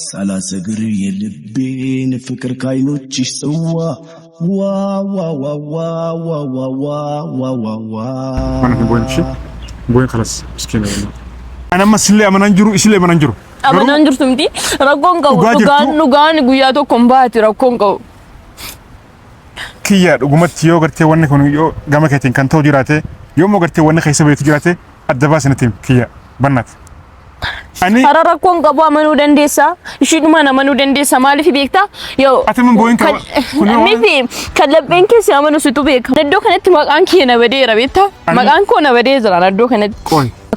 ሳላሰግር የልቤን ፍቅር ካይኖችሽ ጽዋ ዋ ዋ ዋ ዋ ዋ ዋ ዋ ዋ ዋ أنا في بوين شيء بوين خلاص مسكينة أنا ما سلي أمانة نجرو إسلي أمانة نجرو أمانة نجرو تمتي ركون كاو نوغان غوياتو كومباتي ركون كاو كيا رقمت يو قرتي وانا كونو يو جامع كتير كان تو جراته يوم ما قرتي وانا خيسة بيت جراته الدباس نتيم كيا بنات أني أرا ركون كابو أمانو دنديسا يشيدو ما أمانو دنديسا مالي في بيكتا يو أتمنى بوين كا ميفي كلبين كيس أمانو سوتو بيك ندو كنت مكان كينا بدي ربيتا مكان كونا بدي زرا ندو كنت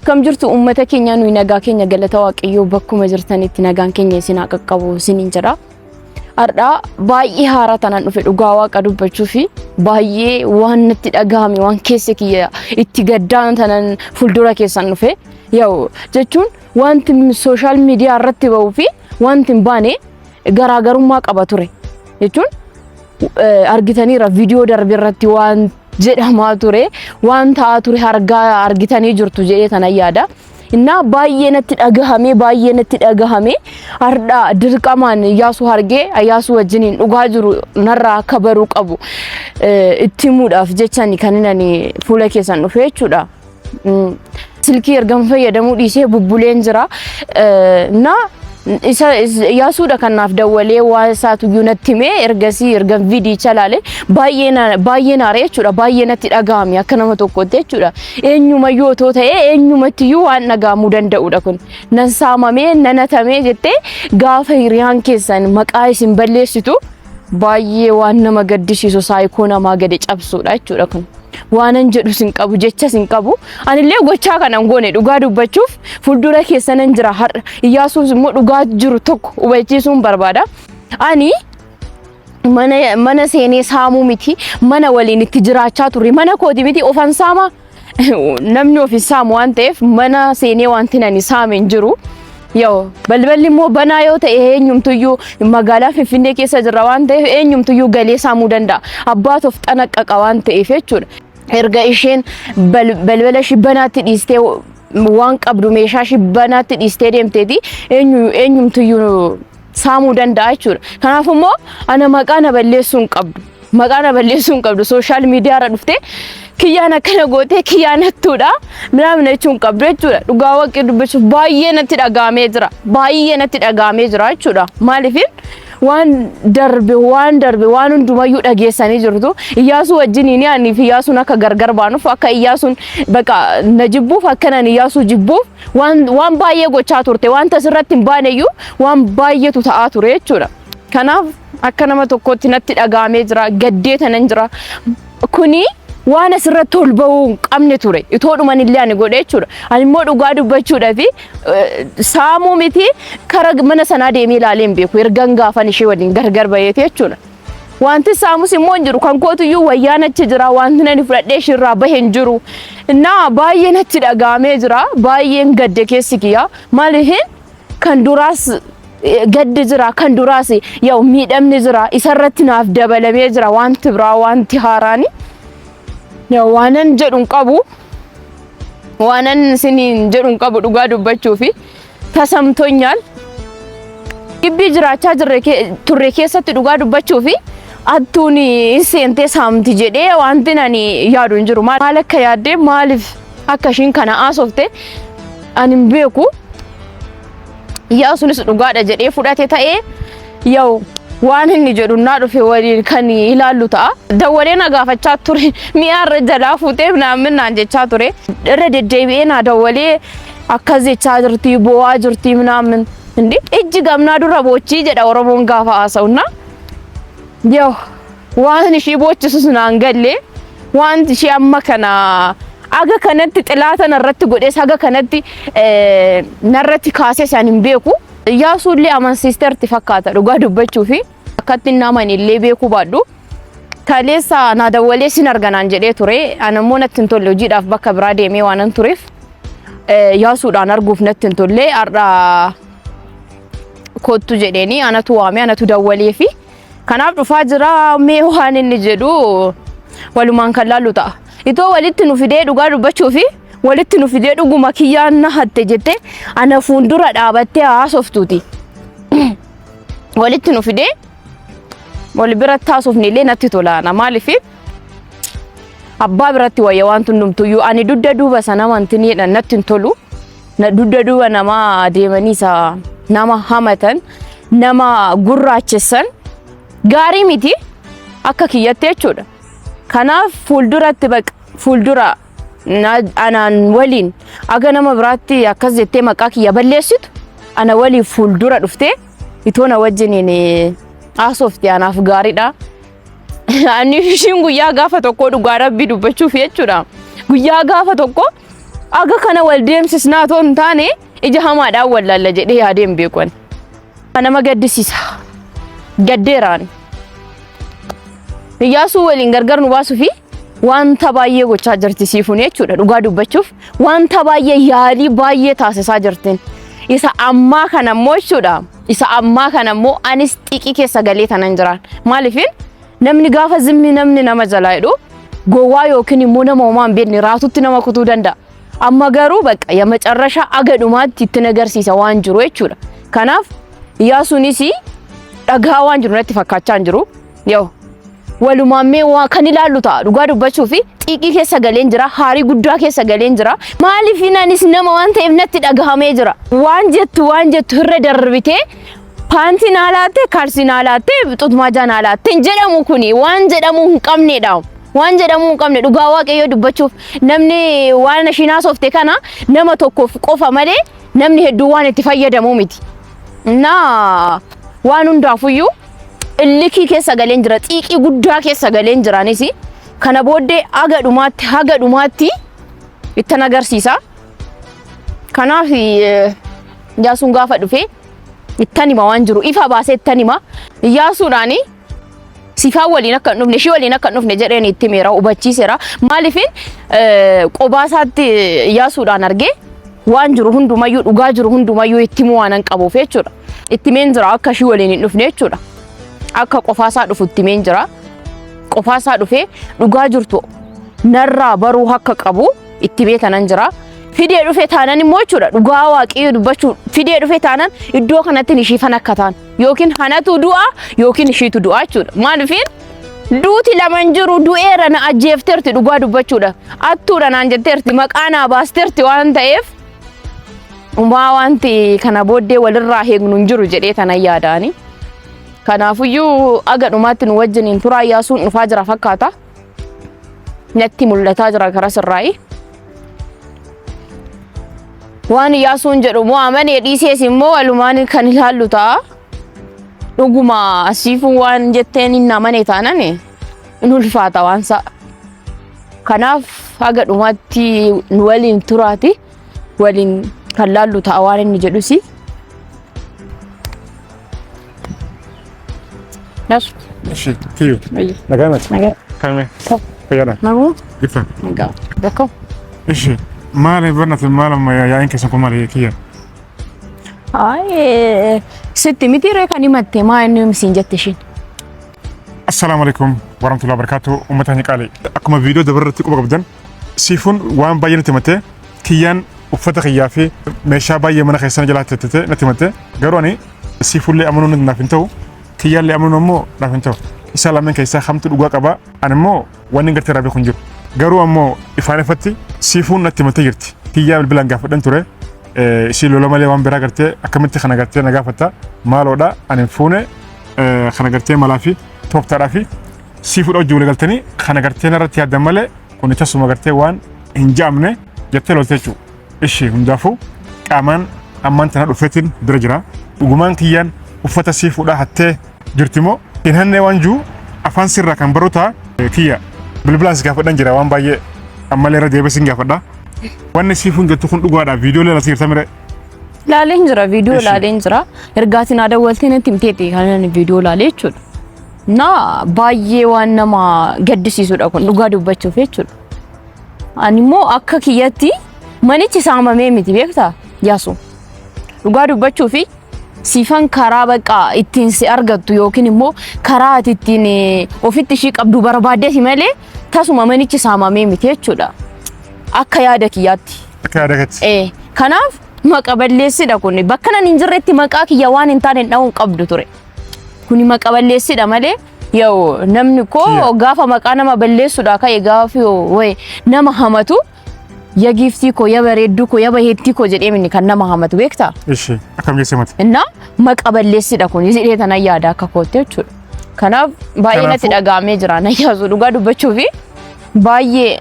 كم جرت أمتا كينيا نويناغا كينيا غلطا واقعيو بكو مجرتاني تناغان كينيا سينا قبو سنين جرا أردا باي هاراتانا نوفي دغاوا قدو بچوفي باي وان نتي دغامي وان كيسكيا اتغدان تنن فولدورا كيسان نوفي ياو جچون وانت سوشال ميديا رتي بوفي وانت باني غراغرما قباتوري جچون ارغيتاني را فيديو دربي رتي وان جدما توري وان تا توري هرغا ارغيتاني جرتو جيه تنا يادا እና ባየነት ደጋሃሜ ባየነት ደጋሃሜ አርዳ ድርቀማን ያሱ ሀርጌ ያሱ ወጅኒን ኡጋጅሩ ነራ ከበሩ ቀቡ እቲሙዳፍ ጀቻኒ ከነኒ ፉለኬሰን ነው ፈቹዳ ስልኪ እርገንፈ የደሙ ዲሴ ቡቡሌን ዝራ እና ያሱ ደከናፍ ደወሌ ዋሳቱ ዩነትሜ እርገሲ እርገን ቪዲ ይቻላል ባየና አሬቹዳ ባየነት ደጋሚ አከነመ ተቆቴቹዳ ኤኙ መዮቶ ተኤ ኤኙ መትዩ ዋነጋ ሙደንደኡዳ ኩን ነሳማሜ ነነተሜ ጀቴ ጋፈ ሪያን ኬሰን መቃይሲን በሌሲቱ ባየ ዋነ መገድሲሶ ሳይኮና ማገደ ጨብሱዳ ቹዳ ኩን ዋነን ጀዱ ሲንቀቡ ጀቻ ሲንቀቡ አንሌ ጎቻ ከነን ጎኔ ዱጋ ዱበቹፍ ፉልዱራ ኬሰነን ጅራ ሀር ኢያሱ ዝሞ ዱጋ ጅሩ ቶክ ወጪሱን በርባዳ አኒ መነ ሴኔ ሳሙ ሚቲ መነ ወሊን ትጅራቻ ቱሪ መነ ኮዲ ሚቲ ኦፈን ሳማ ነምኒ ኦፊስ ሳሙ አንቴፍ መነ ሴኔ ዋንቲናኒ ሳሜን ጅሩ ያው በልበልሞ በናዮ ተኤኙም ትዩ መጋላ ፍፍኔ ኬሰ ጅራ ዋንቴ ኤኙም ትዩ ገሌ ሳሙ ደንዳ አባቶፍ ጠነቀቀ ዋንቴ ኢፌቹ erga ishen balbalashi banati diste wan qabdu meshashi banati diste demtedi enyum tuyu samu danda achur kanafumo ana maqana ballesun qabdu social media ra dufte kiyana kana gote kiyana tuda mnamne chun qabdu achura dugawa qidubechu bayenati dagame jira achura malifin waan darbe waan ndumayu dhageessani jirtu iyaasu wajjiniini ani fi iyaasu naka gargar baanuf akka iyaasun baka najibuuf akkanan iyaasu jibuuf waan baay'ee gochaa turte waan tasirratti hin baaneyyuu waan baay'eetu ta'aa ture jechuudha kanaaf akka nama tokkotti natti dhagaamee jira gaddeetanan jira kuni waan asirratti tolba'uu qabne ture itoodhuman illee ani godhe jechuudha ani immoo dhugaa dubbachuudha fi saamuu miti kara mana sanaa deemee ilaaleen beeku ergan gaafan ishee waliin gargar bayeete jechuudha wanti saamus immoo hin jiru kan kootuyyuu wayyaan achi jira wanti nani fudhadhee ishirraa bahe hin jiru na baay'een achi dhagaamee jira baay'een gadde keessi kiyya maaliifin kan duraas gaddi jira kan duraas yaw miidhamni jira isarratti naaf dabalamee jira wanti biraa wanti haaraani ያው ዋነን ጀዱን ቀቡ ዋነን ሲኒን ጀዱን ቀቡ ዱጋ ዱበቹፊ ተሰምቶኛል ግቢ ጅራቻ ቱሬ ኬሰት ዱጋ ዱበቹፊ አቱኒ ኢንሴንቴ ሳምቲ ጀዴ ዋንቲናኒ ያዱን ጅሩ ማለከ ያዴ ማሊፍ አከሽን ከና አሶፍቴ አንም ቤኩ ያሱንስ ዱጋ ደጀዴ ፉዳቴ ታኤ ያው waan inni jedhu naa dhufe waliin kan ilaallu ta'a dawalee na gaafachaa ture mi'aarra jalaa fuutee naamin naan jechaa ture irra deddeebi'ee na dawalee akkas jechaa jirti bo'aa jirti naamin indi ijji gamnaa dura boochii jedha oromoon gaafa haasa'uuna yoo waan ishii boochisus naan galle waan ishii amma kana aga kanatti xilaata narratti godhees aga kanatti narratti kaasee san hin beeku yaasuullee aman sisterti fakkaata dhugaa dubbachuufi akkatti naman illee beeku baadhu kaleessa na dawalee sin arganaan jedhee ture anammoo natti hin tolle hojiidhaaf bakka biraa deemee waanan tureef yaasuudhaan arguuf natti hin tolle har'a kottu jedheeni anatu waamee anatu dawalee fi kanaaf dhufaa jira mee waan inni jedhu walumaan kan laallu ta'a itoo walitti nu fidee dhugaa dubbachuufi walitti nu fidee dhuguma kiyyaan hatte jette ana fuundura dhaabattee haasoftuuti walitti nu fidee wal bira taasufnillee natti tolaana maaliif abbaa biratti wayya waan hundumtuyyuu ani dudda duuba sana wantiniidha natti hin tolu na dudda duuba nama deemaniisa nama hamatan nama gurraachessan gaarii miti akka kiyyatte jechuudha kanaaf fuulduratti baq fuuldura anaan waliin aga nama biraatti akkas jettee maqaa kiyya balleessitu ana waliin fuuldura dhuftee itoona wajjiniin aasofti anaaf gaariidha ani ishiin guyyaa gaafa tokko dhugaa rabbii dubbachuuf jechuudha guyyaa gaafa tokko aga kana wal deemsisnaa toon taane ija hamaadhaan wallaalla jedhee yaadeen beekwan nama gaddisiisa gaddeeraan Iyyaasuu waliin gargar nu baasuu fi wanta baay'ee gochaa jirti siifuun jechuudha dhugaa dubbachuuf wanta baay'ee yaalii baay'ee taasisaa jirtin isa ammaa kana immoo jechuudha isa ammaa kana immoo anis xiqii keessa galee tanan jiraan maaliifin namni gaafa zimmi namni nama jalaa jedhu gowwaa yookiin immoo nama uumaan beekni raatutti nama kutuu danda'a amma garuu bakka ya macarrasha agadhumaatti itti agarsiisa waan jiru jechuudha kanaaf Iyyaasuunis dhagaa waan jiru natti fakkaachaa jiru yoo walumaamee waa kan ilaallu ta'a dhugaa dubbachuuf xiqii keessa galeen jira haarii guddaa keessa galeen jira maaliif inaanis nama waan ta'eef natti dhagahamee jira waan jettu hirre darbitee paantii naalaatte kaalsii naalaatte xutmaa jaan naalaatte jedhamu kuni waan jedhamu hin qabneedha waan jedhamu hin qabne dhugaa waaqayyoo dubbachuuf namni waan shinaa softe kana nama tokkoof qofa malee namni hedduu waan itti fayyadamu miti na waan hundaafuyyuu illikii keessa galeen jira xiqii guddaa keessa galeen jiraanis kana booddee haga dhumaatti itti agarsiisa kanaaf Iyyaasuun gaafa dhufe itti hima waan jiru ifa baasee itti hima Iyyaasuudhaan sifaan waliin akka hin dhufne shii waliin akka hin dhufne jedheen itti meera hubachiiseera maaliifin qobaasaatti Iyyaasuudhaan argee waan jiru hundumayyuu dhugaa jiru hundumayyuu itti himuu waan qabuuf jechuudha itti meen jira akka shii waliin hin dhufne jechuudha akka qofaasaa dhufutti meen jira qofaasaa dhufee dhugaa jirtu narraa baruu akka qabu itti beekanan jira fidee dhufe taanan immoo jechuudha dhugaa waaqayyoo dubbachuu fidee dhufe taanan iddoo kanatti nishiifan akka taan yookiin hanatu du'a yookiin ishiitu du'a jechuudha maaliifin duuti laman jiru du'eera na ajjeefteerti dhugaa dubbachuudha attuudha naan jetteerti maqaa naa baasteerti waan ta'eef wanti kana booddee walirraa heegnu hin jiru jedhee tanan yaadaani kanaafuyyuu aga dhumaatti nu wajjiniin turaa Iyyaasuun dhufaa jira fakkaata natti mul'ataa jira karaa sirraayi waan Iyyaasuun jedhu moo amanee dhiisees immoo walumaan kan ilaallu ta'a dhuguma asiifuu waan jetteen hin amanee taanan in ulfaata waansa kanaaf aga dhumaatti nu waliin turaati waliin kan laallu ta'a waan inni jedhusi Nas. Shi, kiyo. Nagaa mati. Nagaa. Kame. Fayyada. Nagu. Gifa. Nagaa. D'accord. Ishi. Maali barnati maalama yaa'in keessan kun maali kiyya? Ay, sitti miti ree kan himatte maa inni misiin jette ishiin. Assalaamu alaikum warahmatullahi wabarakatuh ummata ni qaali. Akkuma viidiyoo dabarratti quba qabdan siifuun waan baay'ee natti himatte kiyyaan uffata kiyyaa fi meeshaa baay'ee mana keessan jalaa tettete natti himatte garuu ani siifuullee amanuun naaf hin ta'u kiyyaallee amanuun ammoo naaf hin ta'u isa lameen keessaa kamtu dhugaa qaba ani immoo waan gartee raabee kun jiru garuu ammoo ifaan ifatti siifuun natti himatte jirti kiyyaa bilbilaan gaafadhan ture ishii lola malee waan biraa gartee akkamitti kana gartee na gaafatta maaloodha ani fuune kana gartee malaa fi tooftaadhaa fi siifuudha wajjin waliin galtanii kana gartee narratti yaaddan malee kun tasuma gartee waan hin jaamne jettee lolte jechuudha. Ishii hundaafuu qaamaan ammaan tana dhufeetiin bira jira. Dhugumaan kiyyaan uffata siifuudha hattee jirtimoo hin hannee waan jiru afaan sirraa kan baroota kiyya bilbilaan si gaafadhan jira waan baay'ee ammallee irra deebee si gaafadha. Wanni siifuun jettu kun dhugaadha viidiyoo leela si hirtamire. Laaleen jira viidiyoo laaleen jira ergaatiin aadaa waltiin itti miteeti kan viidiyoo laalee jechuudha. Na baay'ee waan nama gaddisiisudha kun dhugaa dubbachuuf jechuudha. Ani immoo akka kiyyatti manichi saamamee miti beektaa Iyyaasuu. Dhugaa dubbachuuf siifan karaa baqa ittiin si argattu yookiin immoo karaa ati ittiin ofitti ishii qabdu barbaaddeeti malee tasuma manichi saamamee miti jechuudha. Akka yaada kiyyaatti. Akka yaada keetti. Kanaaf maqa balleessidha kun bakka nan hin jirretti maqaa kiyya waan hin taane dha'uun qabdu ture. kuni maqaballeessidha malee yoo namni ko gaafa maqaa nama balleessuudha ka'e gaafi way nama hamatu ya giftii ko ya bareeddu ko ya baheetti ko jedhee minni kan nama hamatu beektaa? Ishi akkam jeesemati. Inna maqaballeessidha kun isidee tana yaada akka kootte jechuudha. Kanaaf baay'ee natti dhagaamee jira na yaasu dhugaa dubbachuu fi baay'ee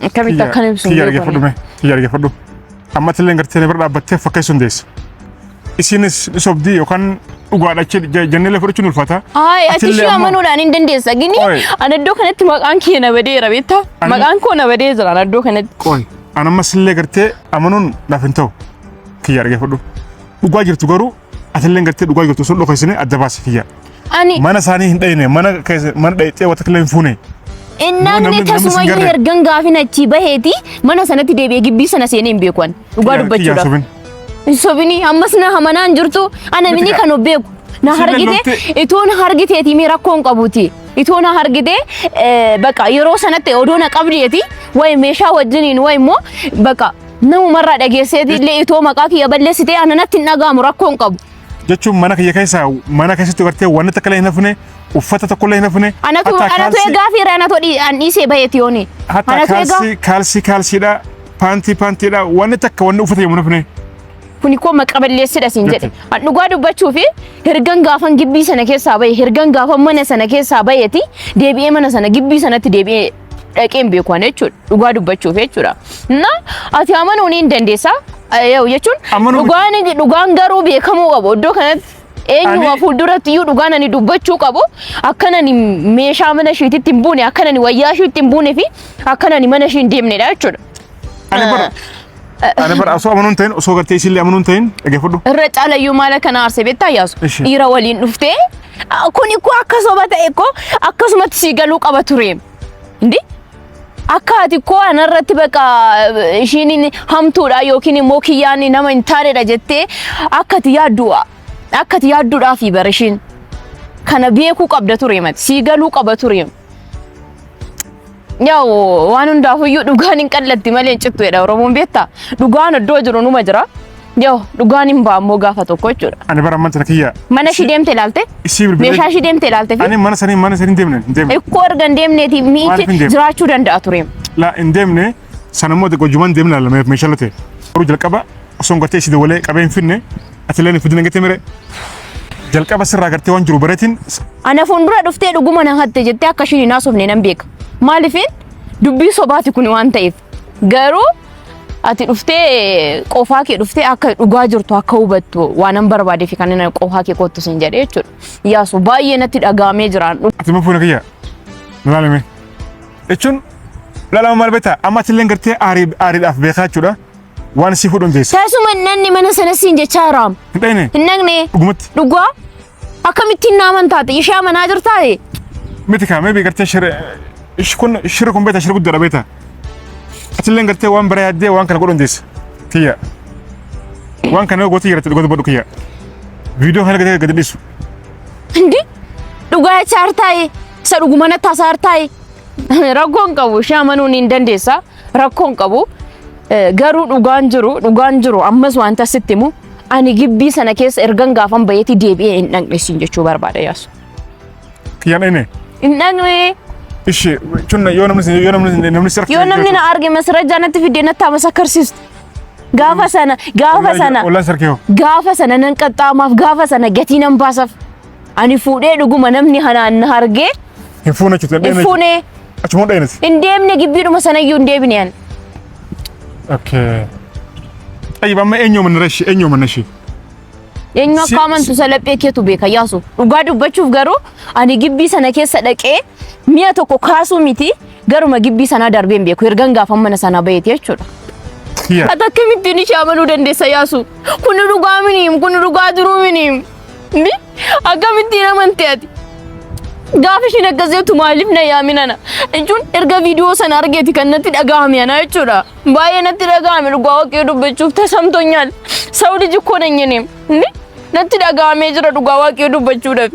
akkamitti akkan ibsu. Kiyyaa fudhu. Amma tilleen gartee bira dhaabbattee fakkeessuun deessa. Isinis sobdii yookaan dhugaadhachi jannee fudhachuun ulfaata. Ati shi amanuudhaan hin dandeessa gini ana iddoo kanatti maqaan kee na badeera beektaa? Maqaan koo na badee jira ana iddoo kanatti. Qoy anamma sillee gartee amanuun naaf hin ta'u. Kiyyaa fudhu. Dhugaa jirtu garuu atilleen gartee dhugaa jirtu sun dhokaisine adda baasi kiyyaa. Mana isaanii hin dhayine mana dhayitee wata killee hin fuune. Innaan tasumayyuu ergan gaafin achi baheeti mana sanatti deebi'ee gibbii sana seenee hin beeku dhugaa dubbachuudhaaf. Sobini ammas na hamanaan jirtu ana mini kan beeku na hargite itoo na hargiteeti mi rakkoon qabuti itoo na hargite baqa yeroo sanatti odoo na qabdeeti way meeshaa wajjiniin way immoo baqa namumarraa dhageesseeti illee itoo maqaa kiyya balleessite ana natti hin dhagaamu rakkoon qabu. Jechuun mana kiyya keessatti gartee waan takka hin hafne uffata tokko hin hafne. Anatu gaafiira anatu dhiisee baheeti yooni. Hatta kaalsiidha paantiidha waan takka waan uffata hin hafne. Kuni ko maqaballeessidha siin jedhe. Dhugaa dubbachuu fi hergan gaafan gibbii sana keessaa bahe hergan gaafan mana sana keessaa baheeti deebi'ee mana sana gibbii sanatti deebi'ee dhaqeen beekuan jechuudha. Dhugaa dubbachuuf jechuudha. Ati amanuu ni dandeessaa? Yoo jechuun dhugaan garuu beekamuu qabu. Iddoo kanatti eenyuma fuulduratti iyyuu dhugaan ani dubbachuu qabu. Akkanani meeshaa mana ishiitti hin buune akkanani wayyaa ishiitti hin buune fi akkanani mana ishii hin deemnedha jechuudha. Ana bara asoo amanuun ta'in osoo gartee isillee amanuun ta'in dhaggeeffadhu. Irra caalayyuu maala kana arsee beektaa yaasu. Dhiira waliin dhuftee kuni ko akkasuma ta'e ko akkasumatti si galuu qaba ture. Indi akka ati ko anarratti baqa ishiin hamtuudha yookiin immoo kiyyaan nama hin taanedha jettee akka ati yaadduudhaaf barishiin kana beekuu qabda ture mati si galuu qaba ture. Yaa'u waan hundaafuyyuu dhugaan hin qallatti malee hin cittuudha Oromoon beektaa dhugaan iddoo jiru numa jira yaa'u dhugaan hin baammoo gaafa tokko jechuudha. Ani bara amman sana kiyyaa. Mana ishii deemte ilaalte? Meeshaa ishii deemte ilaalte fi? Ani mana sanii deemne. Ikkoo erga hin deemneeti miitti jiraachuu danda'a ture. La hin deemne sanammoo gojumaan deemne laala meeshaa late. Garuu jalqaba osoo gartee ishii dawalee qabee hin finne atilee hin fidine gattee mere. Jalqaba sirraa gartee waan jiru bareetiin. Ana fuuldura dhuftee dhuguma na hatte jettee akka ishiin hin haasofne nan beeka. Maaliifin dubbii sobaati kun waan ta'eef garuu ati dhuftee qofaa kee dhuftee akka dhugaa jirtu akka hubattu waan an barbaade fi kan inni qofaa kee kottu sin jedhee jechuudha. Yaasu baay'ee natti dhagaamee jiraan. Ati ma fuuna kiyya laalame jechuun laalama maal beektaa amma atillee gartee aariidhaaf beekaa jechuudha waan si fuudhuun deessa. Taasuma nanni mana sana siin jechaa jiraam. Hin dhayne. Hin dhaqne. Dhugumatti. Dhugaa akkamittiin naaman taate ishee amanaa jirtaa? Miti kaamee beekartee shirri kun beeta shirri guddaadha beeta. Atillee gartee waan bara yaaddee waan kana godhuun deessa. Kiyya. Waan kana gooti yeroo gooti bodhu kiyya. Viidiyoo kana gadi dhiisu. Hindi dhugaa chaartaa'e isa dhuguma natti hasaartaa'e rakkoon qabu ishee amanuun hin dandeessa rakkoon qabu garuu dhugaan jiru ammas wanta sitti himu ani gibbii sana keessa ergan gaafan bayeeti deebi'ee hin dhaqneessiin jechuu barbaada yaasu. Kiyyaan dhayne. Hin dhaqne. Ishi chunna yoo namni na arge masrajaa natti fidee natti amasakarsiistu. Gaafa sana nan qaxxaamaaf gaafa sana gatii nan baasaaf. Ani fuudhee dhuguma namni hanaan na arge. Hin fuune jechuudha. Hin fuune. Achuma dhaynes. Hin deemne gibbiidhuma sanayyuu hin deebine ani. Okay. Tayyib amma eenyuma nashi. Eenyu akka amantu salaphee keetu beeka yaasu. Dhugaa dubbachuuf garuu ani gibbii sana keessa dhaqee mi'a tokko kaasuu miti garuma gibbii sana darbeen beeku ergan gaafan mana sana bayeeti jechuudha. Ati akkamittiin ishee amanuu dandeessa yaasu? Kun dhugaa miniim kun dhugaa jiruu miniim. Akkamittiin amante ati? Gaafa ishiin akkas jettu maaliif na yaaminana? Jechuun erga viidiyoo sana argeeti kan natti dhagahame ana jechuudha. Baay'ee natti dhagahame dhugaa waaqee dubbachuuf tasamtoonyal. Saudi jikkoo nanyaniim. Natti dhagahame jira dhugaa waaqee dubbachuudhaaf.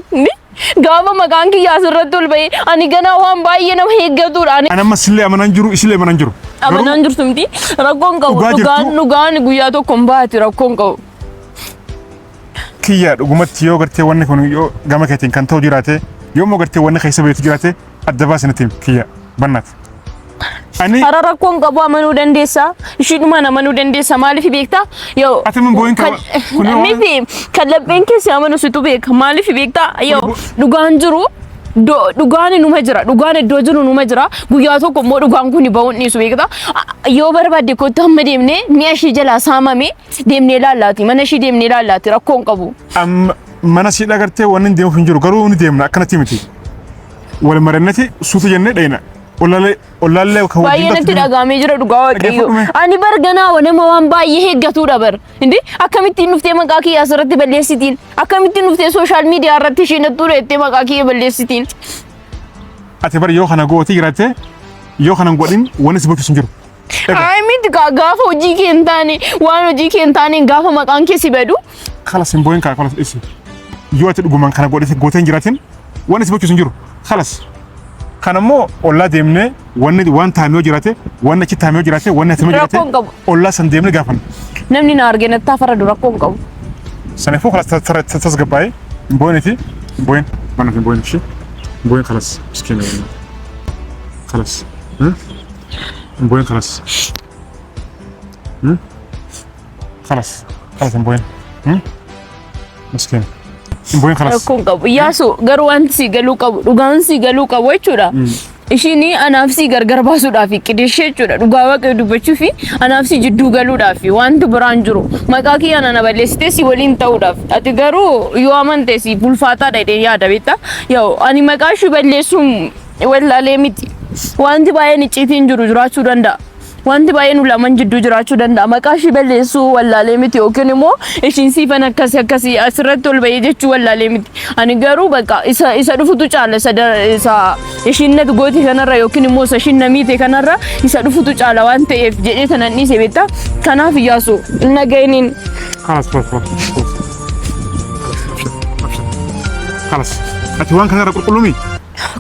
Gaafa maqaan kiyyaa asirratti ol bahee ani ganaa waan baay'ee nama eeggatudha. Ani amma sillee amanaan jiru isillee amanaan jiru. Amanaan jirtu miti rakkoon qabu dhugaan guyyaa tokko hin baati rakkoon qabu. kiyya dhugumatti yoo gartee wanni kun yoo gama keetiin kan ta'u jiraate yoo moo gartee wanni keessa beetu jiraate adda baasinitiin kiyya bannaat. Ani Arra rakkoon qabu amanuu dandeessa. Ishiidhuma amanuu dandeessa. Maaliif beektaa? Yoo ati min booyin qaba. Miti kan lapheen keessi amanu situ beeka. Maaliif beektaa? Yoo dhugaan jiru dhugaan numa jira. Dhugaan iddoo jiru numa jira. Guyyaa tokko immoo dhugaan kun ba'uun dhiisu beektaa? Yoo barbaadde kottu hamma deemnee mi'a ishii jalaa saamame deemnee laallaati. Mana ishii deemnee laallaati. Rakkoon qabu. Mana ishii dhagartee wanni deemuuf hin jiru garuu ni deemna akkanatti miti. Wal marannati suutu jennee dhayna. Olaalee kan baay'ee natti dhagaamee jira dhugaa waaqayyo. Ani barganaa wanama waan baay'ee heeggatuudha bar. Indi akkamittiin dhuftee maqaa kiyya asirratti balleessitiin? Akkamittiin dhuftee sooshaal miidiyaa irratti isheen nattuudha jettee maqaa kiyya balleessitiin? Ati bar yoo kana gootii jiraate yoo kana godhin wanni si bochuus hin jiru. Ay miti gaafa hojii kee hin taane waan hojii kee hin taane gaafa maqaan kee si badu. Khalas hin booyin kaa khalas isi. Yoo ati dhugumaan kana gootee hin jiraatin wanni si bochuus hin jiru. Khalas. Kanammoo ollaa deemnee wanni waan taamee jiraate wanni achi taamee jiraate wanni atamee jiraate ollaa san deemnee gaafanna. Namni na arge natti afara dura rakkoon qabu. Sanafuu khalas tasgabbaa'ee hin booyiniti hin booyin mana hin booyin ishee hin booyin khalas miskiina khalas hin booyin khalas khalas khalas hin booyin miskiina. Imboyin khalas. Rakkoon qabu. Yaasu garuu wanti si galuu qabu dhugaan si galuu qabu jechuudha. Ishiin anaaf si gargar baasuudhaaf qidishee jechuudha. Dhugaa waaqayyo dubbachuu fi anaaf si jidduu galuudhaaf wanti biraan jiru. Maqaa kiyyaan ana balleessitee si waliin ta'uudhaaf. Ati garuu yoo amante si bulfaataadha jedhee yaada beektaa? Yoo ani maqaa ishee balleessuun wallaalee miti. Wanti baay'een icciitiin jiru jiraachuu danda'a. Wanti baay'een ulaman jidduu jiraachuu danda'a. Maqaa ishee balleessuu wallaalee miti yookiin immoo ishiin siifan akkasii asirratti ol bahee jechuu wallaalee miti. Ani garuu bakka isa dhufutu caala isa ishiin natti gootii kanarra yookiin immoo isa ishiin namiite kanarra isa dhufutu caala waan ta'eef jedhee tanan dhiise beektaa? Kanaaf Iyyaasu nagayiniin. Khalas. Ati waan kanarra qulqulluu mi?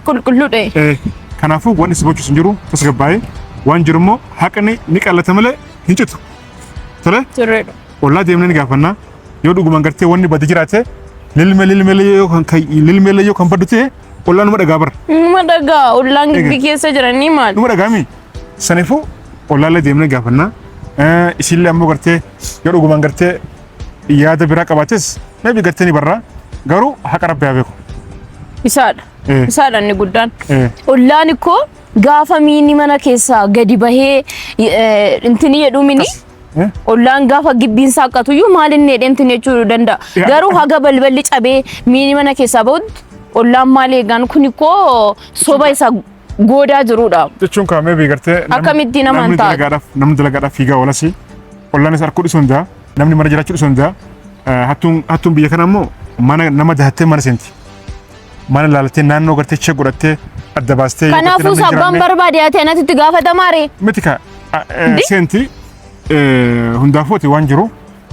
Qulqulluu ta'e. Kanaafuu wanni si bochuus hin jiru tasgabbaa'ee. Waan jirummoo haqni ni qallata malee hin citu. Tole? Sirreedha. Ollaa deemnee ni gaafannaa. Yoo dhugumaan gartee wanni badii jiraate lilmeelee yoo kan baddu ta'e ollaan numa dhagaa bara. Numa dhagaa ollaan gibbii keessa jiranii maal? Numa dhagaami. Sanifuu ollaallee deemnee gaafannaa. Isillee ammoo gartee yoo dhugumaan gartee yaada biraa qabaates meebii gartee ni barraa garuu haqa rabbi haa beeku. Isaadha. Isaadha inni guddaan. Ollaan ikkoo gaafa miini mana keessaa gadi bahee intini jedhu mini ollaan gaafa gibbiin saaqatuyyuu maal inni jedhee intini jechuu danda'a. Garuu haga balballi cabee miini mana keessaa bahutti ollaan maal eegaan kun ikkoo soba isa goodaa jirudha. Jechuun kaamee beekartee akkamitti nama hin taatu. Namni dalagaadhaaf fiigaa walasi ollaan isa harkuu dhiisuu danda'a namni mana jiraachuu dhiisuu danda'a hattuun biyya kana ammoo mana nama dahattee mana seenti. Mana laalatee naannoo gartee chee godhattee adda baastee. Kanaafuu sabbaan barbaade ati anatti gaafatamaa? Miti ka seenti hundaafooti waan jiru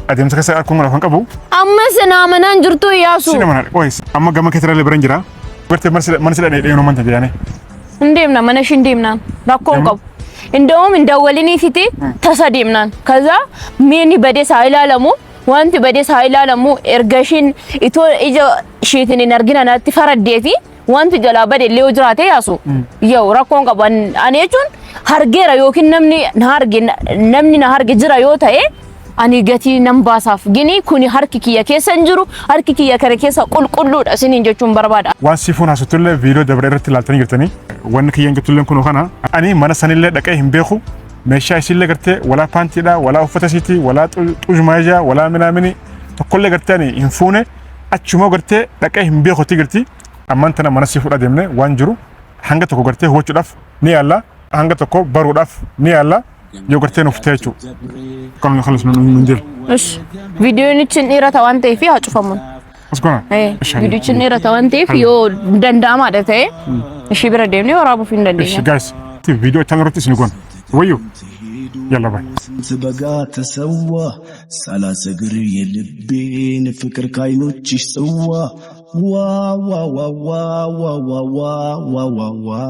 adeemsa keessa akkuma lafan qabu. Amma sinaa manaan jirtu Iyyaasu. Sina manaa qoyis amma gama keetiraalee biran jira. Gartee mana sidha dheedhee manta jedhane. Hindeemna mana ishee hindeemnaan rakkoon qabu. Indawum indawwalinii fiti tasa deemnaan. Kaza miini badee saa ilaalamu. Wanti badee saa ilaalamu erga ishiin itoo ija isheetiin hin argina natti faraddeeti wanti jalaa badee illee jiraate Iyyaasu. Yoo rakkoon qabu ani jechuun hargeera yookiin namni na harge jira yoo ta'e ani gatii nan baasaaf gini kuni harki kiyya keessa hin jiru harki kiyya kana keessa qulqulluudha isiniin jechuun barbaada. Waan sifuun haasutullee viidiyoo dabaree irratti ilaaltanii jirtanii wanni kiyyaan jirtullee kun kana ani mana sanillee dhaqee hin beeku. Meeshaa isillee gartee walaa paantiidha walaa uffata isiiti walaa xujmaajaa walaa minaamini tokkollee gartee ani hin fuune achuma gartee dhaqee hin beekutti garti ammaan tana mana si fudha deemne waan jiru hanga tokko gartee hubachuudhaaf ni yaalla hanga tokko baruudhaaf ni yaalla yoo gartee nuuf ta'e jechuudha. Kan nu khalas nu jiru. Viidiyoon ittiin dheerata waan ta'eef haa cufamu. Askona. Viidiyoon ittiin dheerata waan ta'eef yoo danda'amaadha ta'e ishii bira deemnee waraabuuf hin dandeenya. Guys, viidiyoo itti irratti isin goona. ويو يلا باي تبقى تسوى سلاس قري اللبين فكر كاينوتش سوا وا وا وا وا وا وا وا وا وا